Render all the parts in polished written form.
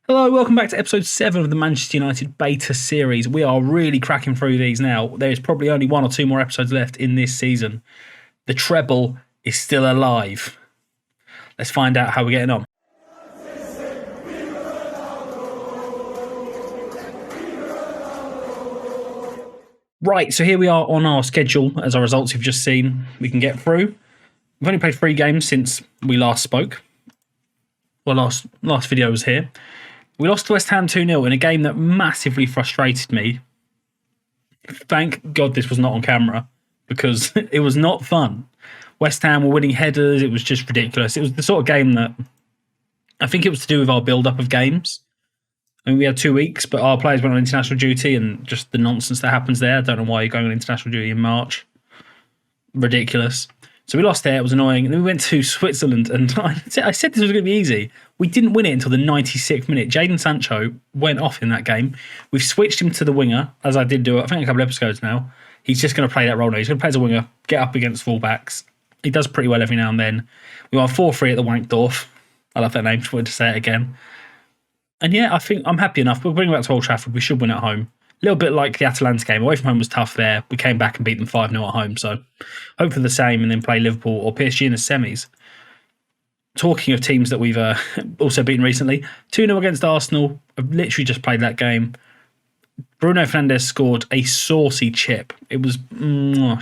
Hello, welcome back to episode 7 of the Manchester United beta series. We are really cracking through these now. There is probably only 1 or 2 more episodes left in this season. The treble is still alive. Let's find out how we're getting on. Right, so here we are on our schedule as our results you've just seen. We can get through. We've only played 3 games since we last spoke. Well, last video was here. We lost to West Ham 2-0 in a game that massively frustrated me. Thank God this was not on camera because it was not fun. West Ham were winning headers. It was just ridiculous. It was the sort of game that I think it was to do with our build-up of games. I mean, we had 2 weeks, but our players went on international duty and just the nonsense that happens there. I don't know why you're going on international duty in March. Ridiculous. So we lost there. It was annoying. And then we went to Switzerland, and I said this was going to be easy. We didn't win it until the 96th minute. Jadon Sancho went off in that game. We've switched him to the winger, as I did do, I think, a couple of episodes now. He's just going to play that role now. He's going to play as a winger, get up against fullbacks. He does pretty well every now and then. We won 4-3 at the Wankdorf. I love that name. Just wanted to say it again. And yeah, I think I'm happy enough. We'll bring it back to Old Trafford. We should win at home. A little bit like the Atalanta game. Away from home was tough there. We came back and beat them 5-0 at home. So hopefully the same and then play Liverpool or PSG in the semis. Talking of teams that we've also beaten recently, 2-0 against Arsenal. I've literally just played that game. Bruno Fernandes scored a saucy chip. It was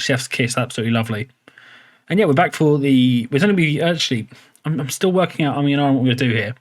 chef's kiss, absolutely lovely. And yeah, we're back for the... We're going to be... Actually, I'm still working out... I mean, I don't know what we're going to do here.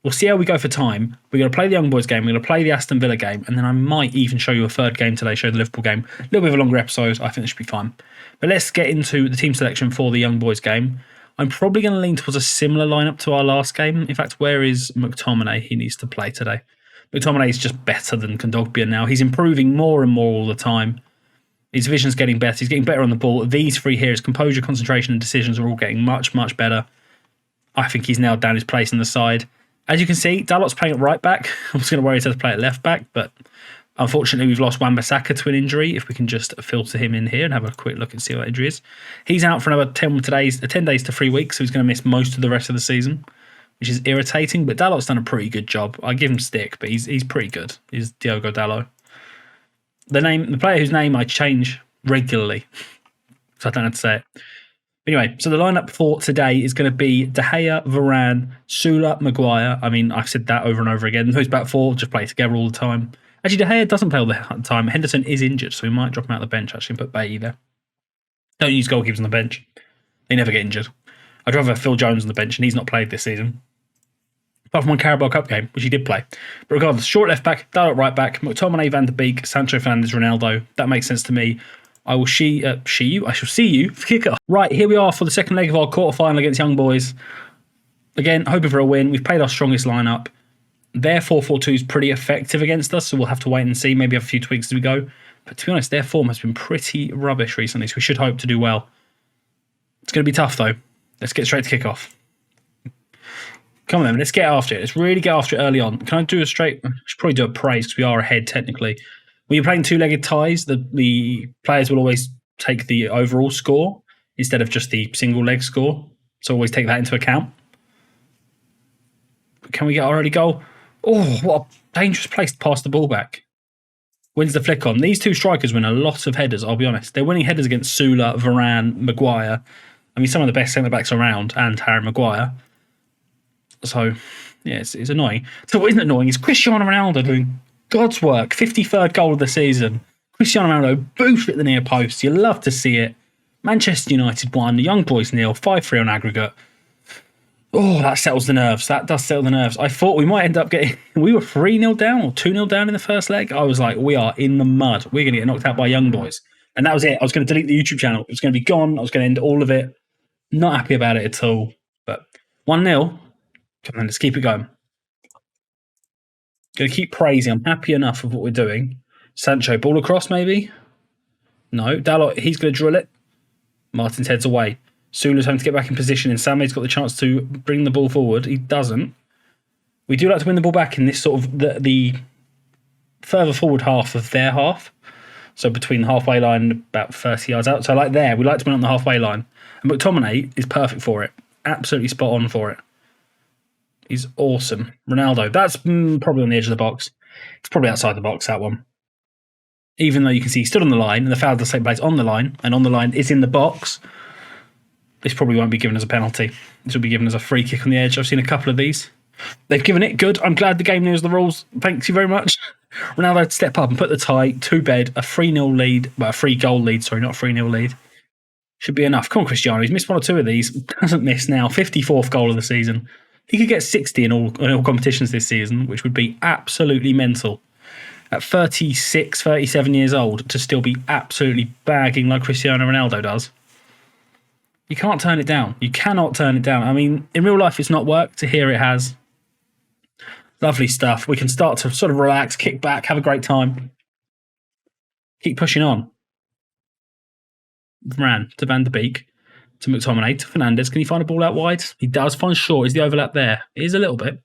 We'll see how we go for time. We're going to play the Young Boys game. We're going to play the Aston Villa game. And then I might even show you a third game today, show the Liverpool game. A little bit of a longer episode. I think this should be fun. But let's get into the team selection for the Young Boys game. I'm probably going to lean towards a similar lineup to our last game. In fact, where is McTominay? He needs to play today. McTominay is just better than Kondogbia now. He's improving more and more all the time. His vision's getting better. He's getting better on the ball. These 3 here, his composure, concentration and decisions are all getting much, much better. I think he's nailed down his place in the side. As you can see, Dalot's playing at right back. I was going to worry he'd have to play at left back, but unfortunately we've lost Wan-Bissaka to an injury. If we can just filter him in here and have a quick look and see what injury is. He's out for another 10 days to 3 weeks, so he's going to miss most of the rest of the season, which is irritating, but Dalot's done a pretty good job. I give him stick, but he's pretty good. He's Diogo Dalot. The player whose name I change regularly, so I don't have to say it. Anyway, so the lineup for today is going to be De Gea, Varane, Sula, Maguire. I mean, I've said that over and over again. Who's back 4 just play together all the time. Actually, De Gea doesn't play all the time. Henderson is injured, so we might drop him out of the bench actually and put Bailly there. Don't use goalkeepers on the bench. They never get injured. I'd rather have Phil Jones on the bench, and he's not played this season. Apart from one Carabao Cup game, which he did play. But regardless, short left back, Dalot right back, McTominay, Van der Beek, Sancho, Fernandes, Ronaldo. That makes sense to me. I shall see you for kick-off. Right, here we are for the second leg of our quarter-final against Young Boys. Again, hoping for a win. We've played our strongest lineup. Their 4-4-2 is pretty effective against us, so we'll have to wait and see. Maybe have a few tweaks as we go. But to be honest, their form has been pretty rubbish recently, so we should hope to do well. It's going to be tough, though. Let's get straight to kick-off. Come on, then. Let's get after it. Let's really get after it early on. Can I do a straight... I should probably do a praise, because we are ahead, technically. When you're playing 2-legged ties, the players will always take the overall score instead of just the single leg score. So always take that into account. Can we get our early goal? Oh, what a dangerous place to pass the ball back. Wins the flick on. These 2 strikers win a lot of headers, I'll be honest. They're winning headers against Sula, Varane, Maguire. I mean, some of the best centre-backs around, and Harry Maguire. So, yeah, it's annoying. So what isn't annoying is Cristiano Ronaldo doing God's work, 53rd goal of the season. Cristiano Ronaldo boof at the near post. You love to see it. Manchester United won. The Young Boys nil. 5-3 on aggregate. Oh, that settles the nerves. That does settle the nerves. I thought we might end up getting... We were 3-0 down or 2-0 down in the first leg. I was like, we are in the mud. We're going to get knocked out by Young Boys. And that was it. I was going to delete the YouTube channel. It was going to be gone. I was going to end all of it. Not happy about it at all. But 1-0. Come on, let's keep it going. Going to keep praising. I'm happy enough with what we're doing. Sancho, ball across maybe? No. Dalot, he's going to drill it. Martin's heads away. Sula's having to get back in position, and Samé's got the chance to bring the ball forward. He doesn't. We do like to win the ball back in this sort of the further forward half of their half. So between the halfway line and about 30 yards out. So like there, we like to win on the halfway line. And McTominay is perfect for it. Absolutely spot on for it. He's awesome. Ronaldo, that's probably on the edge of the box. It's probably outside the box, that one. Even though you can see he stood on the line and the foul does take place on the line, and on the line is in the box, this probably won't be given as a penalty. This will be given as a free kick on the edge. I've seen a couple of these. They've given it. Good. I'm glad the game knows the rules. Thanks you very much. Ronaldo had to step up and put the tie to bed. A 3-0 lead. Well, a 3-goal lead. Sorry, not a 3-0 lead. Should be enough. Come on, Cristiano. He's missed one or two of these. Hasn't missed now. 54th goal of the season. He could get 60 in all competitions this season, which would be absolutely mental. At 36, 37 years old, to still be absolutely bagging like Cristiano Ronaldo does. You can't turn it down. You cannot turn it down. I mean, in real life, it's not worked. Here it has. Lovely stuff. We can start to sort of relax, kick back, have a great time. Keep pushing on. Varane to Van de Beek to McTominay to Fernandes. Can he find a ball out wide? He does find short. Is the overlap there? It is a little bit.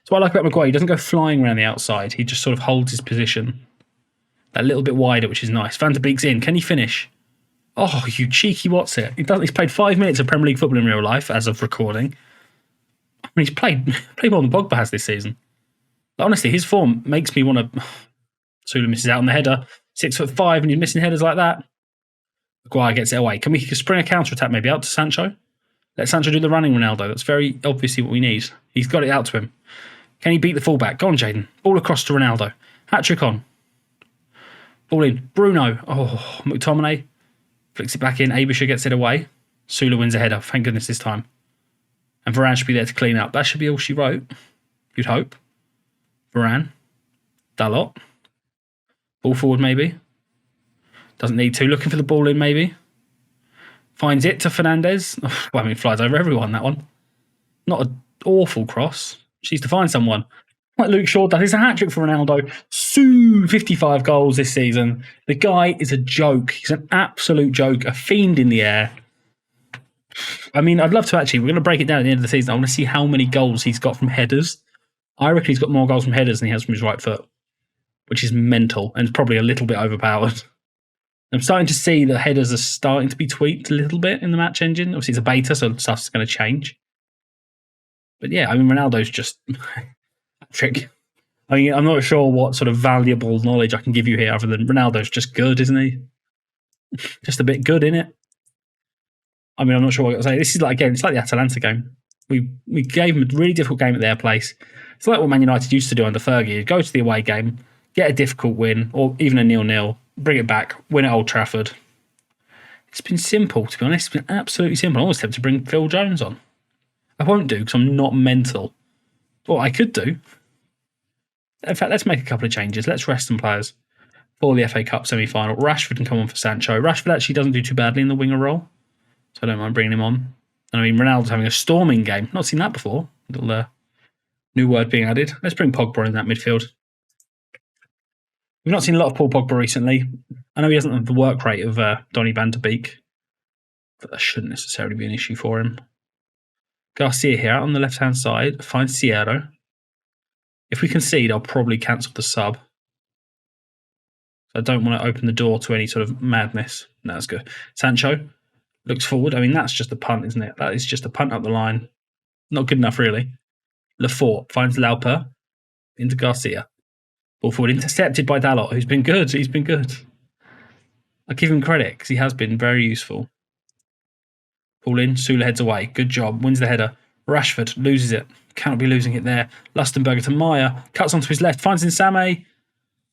That's what I like about Maguire. He doesn't go flying around the outside. He just sort of holds his position. That little bit wider, which is nice. Van de Beek's in. Can he finish? Oh, you cheeky what's it? He's played 5 minutes of Premier League football in real life as of recording. I mean, he's played more than Pogba has this season. But honestly, his form makes me want to... Sula misses out on the header. 6'5", and you're missing headers like that. Maguire gets it away. Can we spring a counter-attack maybe out to Sancho? Let Sancho do the running Ronaldo. That's very obviously what we need. He's got it out to him. Can he beat the fullback? Go on, Jaden. Ball across to Ronaldo. Hat-trick on. Ball in. Bruno. Oh, McTominay. Flicks it back in. Abisha gets it away. Sula wins a header. Thank goodness this time. And Varane should be there to clean up. That should be all she wrote. You'd hope. Varane. Dalot. Ball forward maybe. Doesn't need to. Looking for the ball in maybe. Finds it to Fernandes. Well, I mean, flies over everyone, that one. Not an awful cross. She needs to find someone. Like Luke Shaw does. It's a hat-trick for Ronaldo. 55 goals this season. The guy is a joke. He's an absolute joke. A fiend in the air. I mean, I'd love to actually... We're going to break it down at the end of the season. I want to see how many goals he's got from headers. I reckon he's got more goals from headers than he has from his right foot, which is mental and probably a little bit overpowered. I'm starting to see that headers are starting to be tweaked a little bit in the match engine. Obviously, it's a beta, so stuff's going to change. But yeah, I mean, Ronaldo's just a trick. I mean, I'm not sure what sort of valuable knowledge I can give you here other than Ronaldo's just good, isn't he? Just a bit good, innit? I mean, I'm not sure what I've got to say. This is like, again, it's like the Atalanta game. We gave them a really difficult game at their place. It's like what Man United used to do under Fergie. You'd go to the away game, get a difficult win, or even a 0-0, bring it back, win at Old Trafford. It's been simple, to be honest. It's been absolutely simple. I almost tempted to bring Phil Jones on. I won't do because I'm not mental. What I could do. In fact, let's make a couple of changes. Let's rest some players for the FA Cup semi-final. Rashford can come on for Sancho. Rashford actually doesn't do too badly in the winger role, so I don't mind bringing him on. And I mean, Ronaldo's having a storming game. Not seen that before. Little new word being added. Let's bring Pogba in that midfield. We've not seen a lot of Paul Pogba recently. I know he doesn't have the work rate of Donny van de Beek, but that shouldn't necessarily be an issue for him. Garcia here out on the left-hand side finds Sierra. If we concede, I'll probably cancel the sub. I don't want to open the door to any sort of madness. No, that's good. Sancho looks forward. I mean, that's just a punt, isn't it? That is just a punt up the line. Not good enough, really. Lafort finds Lauper into Garcia. Ball forward, intercepted by Dalot, who's been good. He's been good. I give him credit because he has been very useful. Ball in, Sula heads away. Good job. Wins the header. Rashford loses it. Cannot be losing it there. Lustenberger to Maya. Cuts onto his left. Finds Insame.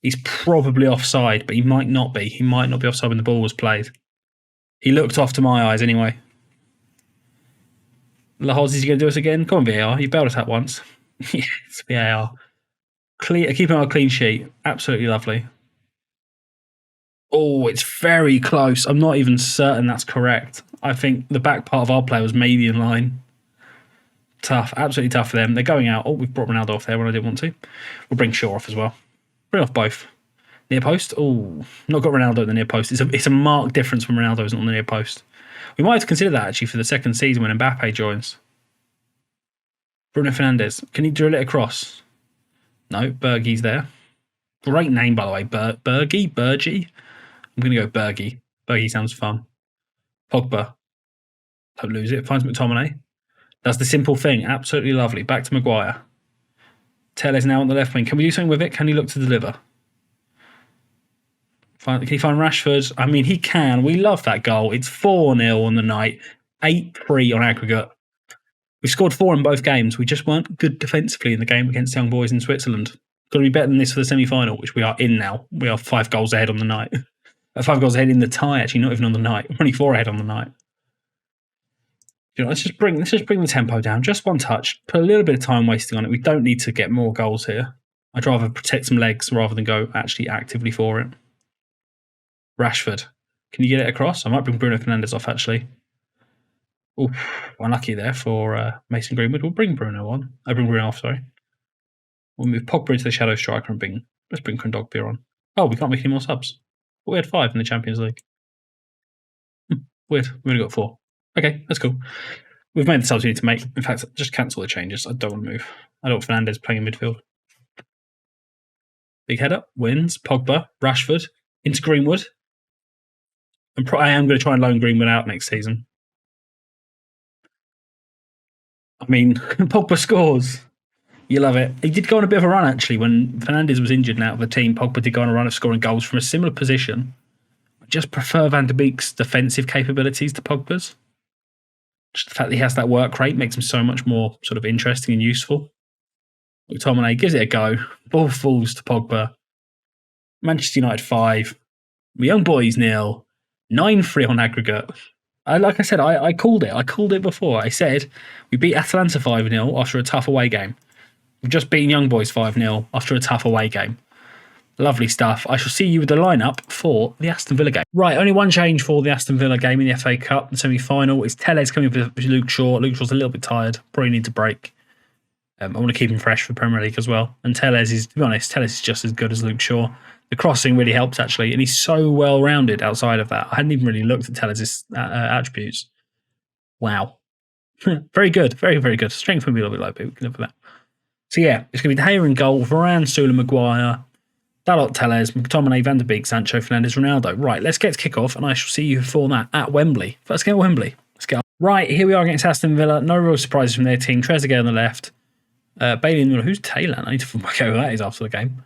He's probably offside, but he might not be. He might not be offside when the ball was played. He looked off to my eyes anyway. Lahoz, is he going to do us again? Come on, VAR. You bailed us out once. Yes, VAR. Keeping our clean sheet. Absolutely lovely. Oh, it's very close. I'm not even certain that's correct. I think the back part of our play was maybe in line. Tough. Absolutely tough for them. They're going out. Oh, we've brought Ronaldo off there when I didn't want to. We'll bring Shaw off as well. Bring off both. Near post. Oh, not got Ronaldo at the near post. It's a marked difference when Ronaldo isn't on the near post. We might have to consider that actually for the second season when Mbappe joins. Bruno Fernandes. Can he drill it across? No, Bergie's there. Great name, by the way. Bergie? I'm going to go Bergie. Bergie sounds fun. Pogba. Don't lose it. Finds McTominay. Does the simple thing. Absolutely lovely. Back to Maguire. Tellez now on the left wing. Can we do something with it? Can he look to deliver? Can he find Rashford? I mean, he can. We love that goal. It's 4-0 on the night. 8-3 on aggregate. We scored 4 in both games. We just weren't good defensively in the game against Young Boys in Switzerland. Got to be better than this for the semi-final, which we are in now. We are 5 goals ahead on the night. 5 goals ahead in the tie, actually, not even on the night. We're only 4 ahead on the night. You know, let's just bring the tempo down. Just one touch. Put a little bit of time wasting on it. We don't need to get more goals here. I'd rather protect some legs rather than go actually actively for it. Rashford. Can you get it across? I might bring Bruno Fernandes off, actually. Oh, unlucky there for Mason Greenwood. We'll bring Bruno on. I bring Bruno off, sorry. We'll move Pogba into the shadow striker and let's bring Kondogbia on. Oh, we can't make any more subs. But we had 5 in the Champions League. Weird. We've only got 4. Okay, that's cool. We've made the subs we need to make. In fact, just cancel the changes. I don't want to move. I don't want Fernandes playing in midfield. Big header, wins. Pogba, Rashford, into Greenwood. And I am going to try and loan Greenwood out next season. I mean, Pogba scores. You love it. He did go on a bit of a run, actually, when Fernandes was injured and out of the team. Pogba did go on a run of scoring goals from a similar position. I just prefer Van der Beek's defensive capabilities to Pogba's. Just the fact that he has that work rate makes him so much more sort of interesting and useful. McTominay gives it a go. Ball falls to Pogba. Manchester United 5. Young Boys 0. 9-3 on aggregate. Like I said, I called it. I called it before. I said we beat Atalanta 5-0 after a tough away game. We've just beaten Young Boys 5-0 after a tough away game. Lovely stuff. I shall see you with the lineup for the Aston Villa game. Right, only one change for the Aston Villa game in the FA Cup, the semi-final. It's Tellez coming up with Luke Shaw. Luke Shaw's a little bit tired. Probably needs a break. I want to keep him fresh for Premier League as well. And Tellez is, to be honest, Tellez is just as good as Luke Shaw. The crossing really helps, actually, and he's so well-rounded outside of that. I hadn't even really looked at Tellez's attributes. Wow. Very good. Very, very good. Strength will be a little bit low, but we can live with that. So, yeah, it's going to be De Gea in goal, Varane, Sula, Maguire, Dalot, Tellez, McTominay, Van der Beek, Sancho, Fernandes, Ronaldo. Right, let's get to kick off, and I shall see you for that at Wembley. First game at Wembley. Let's get on. Right, here we are against Aston Villa. No real surprises from their team. Trezeguet on the left. Bailey in the middle. Who's Taylor? I need to work out who that is after the game.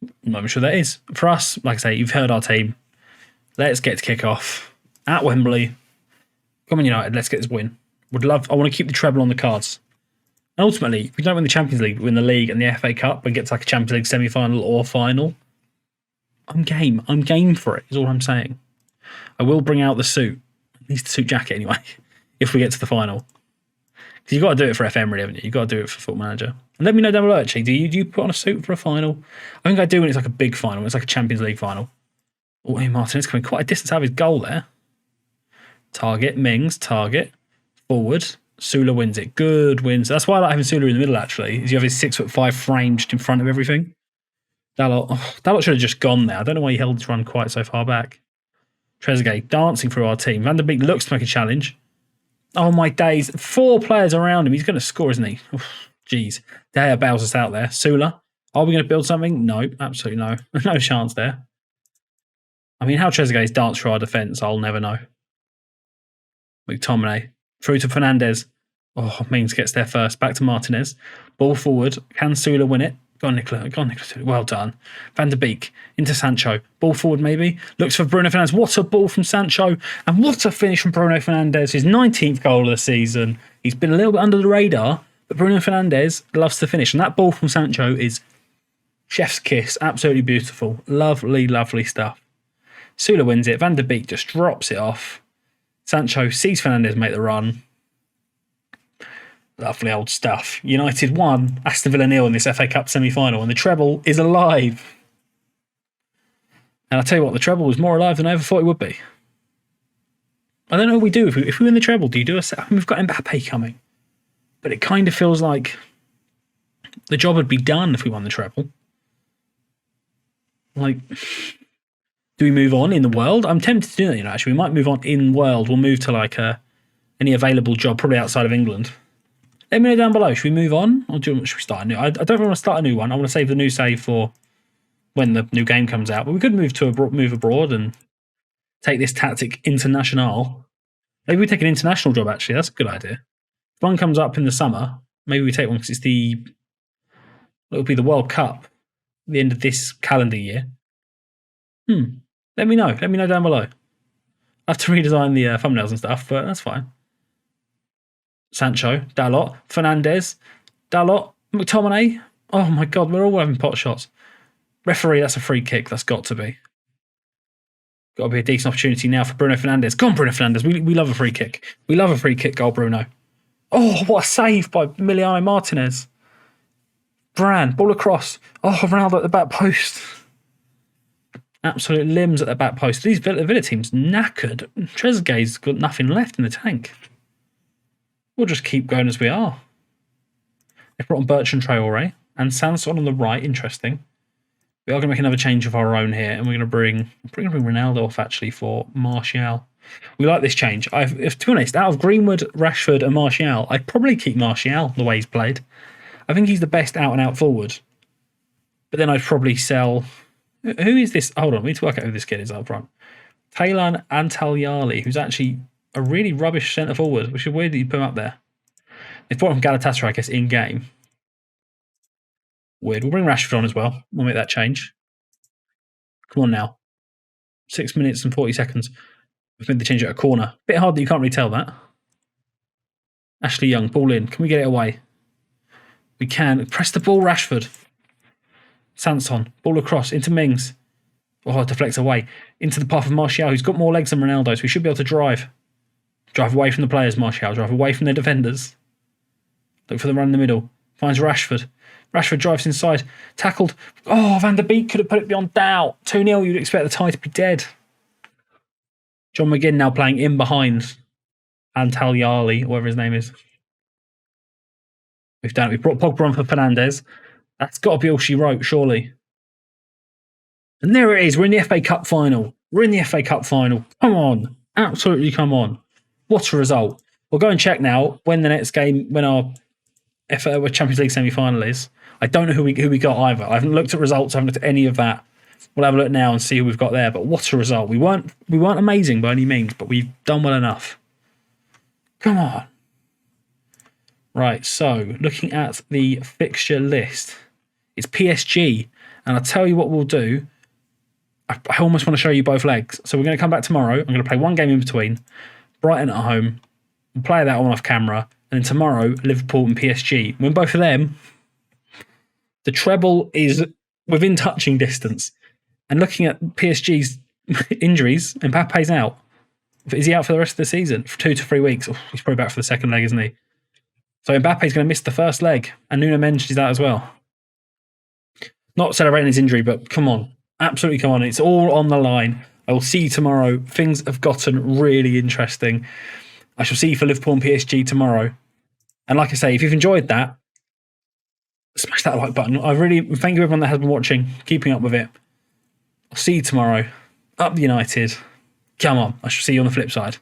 I'm not even sure that is. For us, like I say, you've heard our team. Let's get to kick off at Wembley. Come on, United. Let's get this win. I want to keep the treble on the cards. And ultimately, if we don't win the Champions League, we win the league and the FA Cup and get to like a Champions League semi-final or final, I'm game. I'm game for it, is all I'm saying. I will bring out the suit. At least the suit jacket anyway, if we get to the final. Because you've got to do it for FM, really, haven't you? You've got to do it for Football Manager. And let me know down below, actually. Do you put on a suit for a final? I think I do when it's like a big final. It's like a Champions League final. Oh, hey, Martinez coming quite a distance out of his goal there. Target, Mings, target, forward. Sula wins it. Good wins. That's why I like having Sula in the middle, actually, is you have his 6'5" frame just in front of everything. Dalot should have just gone there. I don't know why he held his run quite so far back. Trezeguet dancing through our team. Van der Beek looks to make a challenge. Oh, my days. 4 players around him. He's going to score, isn't he? Jeez. De Gea bails us out there. Sula, are we going to build something? No, absolutely no. No chance there. I mean, how Trezeguet's danced through our defence, I'll never know. McTominay. Through to Fernandes. Oh, Mings gets there first. Back to Martinez. Ball forward. Can Sula win it? Go on, Nicola. Go on, Nicola. Well done. Van der Beek. Into Sancho. Ball forward, maybe. Looks for Bruno Fernandes. What a ball from Sancho. And what a finish from Bruno Fernandes. His 19th goal of the season. He's been a little bit under the radar, but Bruno Fernandes loves to finish. And that ball from Sancho is chef's kiss. Absolutely beautiful. Lovely, lovely stuff. Sula wins it. Van der Beek just drops it off. Sancho sees Fernandes make the run. Lovely old stuff. United 1, Aston Villa 0 in this FA Cup semi-final, and the treble is alive. And I'll tell you what, the treble was more alive than I ever thought it would be. I don't know what we do. If we win the treble, do you do a set? I mean, we've got Mbappe coming. But it kind of feels like the job would be done if we won the treble. Like, do we move on in the world? I'm tempted to do that, actually. We might move on in world. We'll move to like any available job, probably outside of England. Let me know down below. Should we move on? Or should we start a new? I don't want to start a new one. I want to save the new save for when the new game comes out. But we could move abroad and take this tactic international. Maybe we take an international job, actually. That's a good idea. If one comes up in the summer, maybe we take one because it'll be the World Cup at the end of this calendar year. Let me know. Let me know down below. I have to redesign the thumbnails and stuff, but that's fine. Sancho, Dalot, Fernandez, Dalot, McTominay. Oh my God, we're all having pot shots. Referee, that's a free kick. That's got to be. Got to be a decent opportunity now for Bruno Fernandes. Come on, Bruno Fernandes. We love a free kick. We love a free kick goal, Bruno. Oh, what a save by Emiliano Martinez. Bran, ball across. Oh, Ronaldo at the back post. Absolute limbs at the back post. These Villa teams knackered. Trezeguet's got nothing left in the tank. We'll just keep going as we are. They've brought on Bertrand Traore and Sanson on the right. Interesting. We are going to make another change of our own here, and we're going to bring Ronaldo off actually for Martial. We like this change. If to be honest, out of Greenwood, Rashford, and Martial, I'd probably keep Martial the way he's played. I think he's the best out and out forward. But then I'd probably sell. Who is this? Hold on, we need to work out who this kid is up front. Taylan Antalyali, who's actually a really rubbish centre forward, which is weird that you put him up there. They've brought him from Galatasaray, I guess, in game. Weird. We'll bring Rashford on as well. We'll make that change. Come on now. 6 minutes and 40 seconds. We've made the change at a corner. Bit hard that you can't really tell that. Ashley Young, ball in. Can we get it away? We can. Press the ball, Rashford. Sanson, ball across into Mings. Oh, deflects away. Into the path of Martial, who's got more legs than Ronaldo, so we should be able to drive. Drive away from the players, Martial. Drive away from their defenders. Look for the run in the middle. Finds Rashford. Rashford drives inside. Tackled. Oh, Van der Beek could have put it beyond doubt. 2-0, you'd expect the tie to be dead. John McGinn now playing in behind Antalyali, whatever his name is. We've done it. We've brought Pogba on for Fernandes. That's got to be all she wrote, surely. And there it is. We're in the FA Cup final. We're in the FA Cup final. Come on. Absolutely come on. What a result. We'll go and check now when the next game, when our Champions League semi-final is. I don't know who we got either. I haven't looked at results. I haven't looked at any of that. We'll have a look now and see who we've got there. But what a result. We weren't amazing by any means, but we've done well enough. Come on. Right, so looking at the fixture list, it's PSG. And I'll tell you what we'll do. I almost want to show you both legs. So we're going to come back tomorrow. I'm going to play one game in between. Brighton at home. We'll play that one off camera. And then tomorrow, Liverpool and PSG. When both of them, the treble is within touching distance. And looking at PSG's injuries, Mbappe's out. Is he out for the rest of the season? For 2 to 3 weeks. Oh, he's probably back for the second leg, isn't he? So Mbappe's going to miss the first leg. And Nuno Mendes is out as well. Not celebrating his injury, but come on. Absolutely come on. It's all on the line. I will see you tomorrow. Things have gotten really interesting. I shall see you for Liverpool and PSG tomorrow. And like I say, if you've enjoyed that, smash that like button. I really thank you everyone that has been watching, keeping up with it. I'll see you tomorrow. Up United. Come on. I shall see you on the flip side.